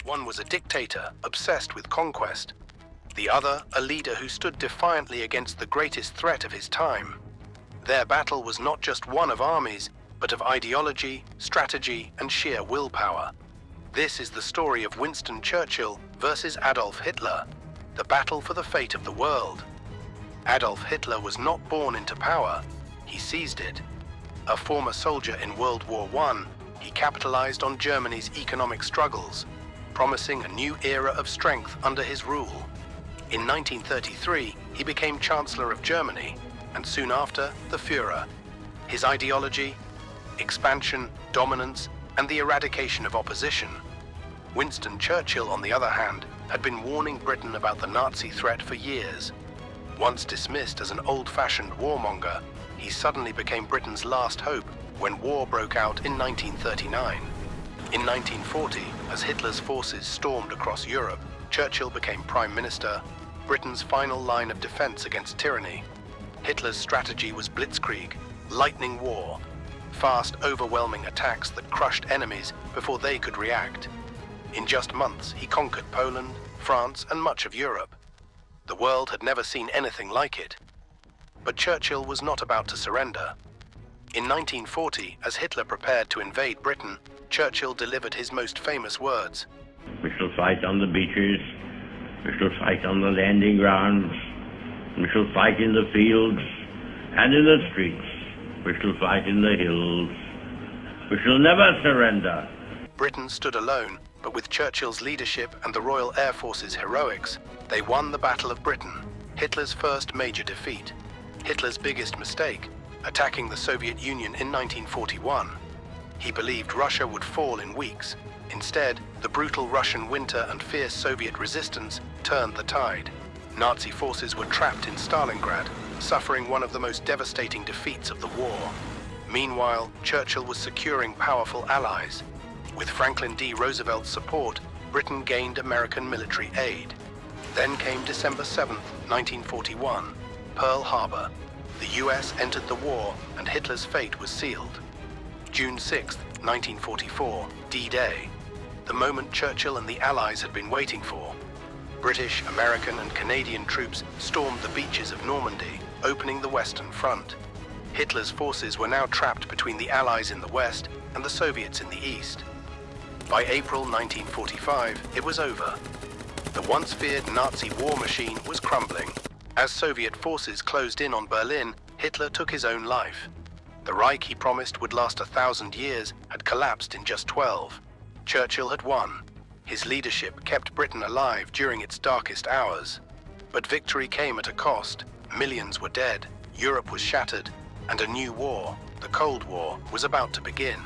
One was a dictator obsessed with conquest. The other, a leader who stood defiantly against the greatest threat of his time. Their battle was not just one of armies, but of ideology, strategy, and sheer willpower. This is the story of Winston Churchill versus Adolf Hitler, the battle for the fate of the world. Adolf Hitler was not born into power, he seized it. A former soldier in World War I, he capitalized on Germany's economic struggles, promising a new era of strength under his rule. In 1933, he became Chancellor of Germany, and soon after, the Führer. His ideology, expansion, dominance, and the eradication of opposition. Winston Churchill, on the other hand, had been warning Britain about the Nazi threat for years. Once dismissed as an old-fashioned warmonger, he suddenly became Britain's last hope when war broke out in 1939. In 1940, as Hitler's forces stormed across Europe, Churchill became Prime Minister, Britain's final line of defense against tyranny. Hitler's strategy was blitzkrieg, lightning war, fast, overwhelming attacks that crushed enemies before they could react. In just months, he conquered Poland, France, and much of Europe. The world had never seen anything like it. But Churchill was not about to surrender. In 1940, as Hitler prepared to invade Britain, Churchill delivered his most famous words. We shall fight on the beaches, we shall fight on the landing grounds, we shall fight in the fields and in the streets, we shall fight in the hills, we shall never surrender. Britain stood alone, but with Churchill's leadership and the Royal Air Force's heroics, they won the Battle of Britain, Hitler's first major defeat. Hitler's biggest mistake, attacking the Soviet Union in 1941. He believed Russia would fall in weeks. Instead, the brutal Russian winter and fierce Soviet resistance turned the tide. Nazi forces were trapped in Stalingrad, suffering one of the most devastating defeats of the war. Meanwhile, Churchill was securing powerful allies. With Franklin D. Roosevelt's support, Britain gained American military aid. Then came December 7, 1941, Pearl Harbor. The US entered the war and Hitler's fate was sealed. June 6, 1944, D-Day, the moment Churchill and the Allies had been waiting for. British, American, and Canadian troops stormed the beaches of Normandy, opening the Western Front. Hitler's forces were now trapped between the Allies in the west and the Soviets in the east. By April 1945, it was over. The once feared Nazi war machine was crumbling. As Soviet forces closed in on Berlin, Hitler took his own life. The Reich he promised would last 1,000 years had collapsed in just 12. Churchill had won. His leadership kept Britain alive during its darkest hours. But victory came at a cost. Millions were dead, Europe was shattered, and a new war, the Cold War, was about to begin.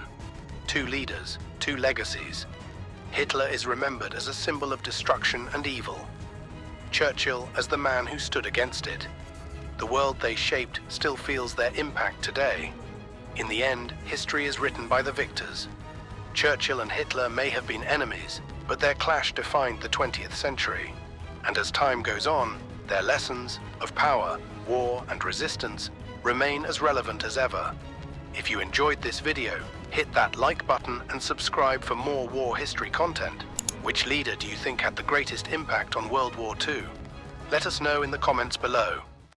Two leaders, two legacies. Hitler is remembered as a symbol of destruction and evil. Churchill as the man who stood against it. The world they shaped still feels their impact today. In the end, history is written by the victors. Churchill and Hitler may have been enemies, but their clash defined the 20th century. And as time goes on, their lessons of power, war, and resistance remain as relevant as ever. If you enjoyed this video, hit that like button and subscribe for more war history content. Which leader do you think had the greatest impact on World War II? Let us know in the comments below.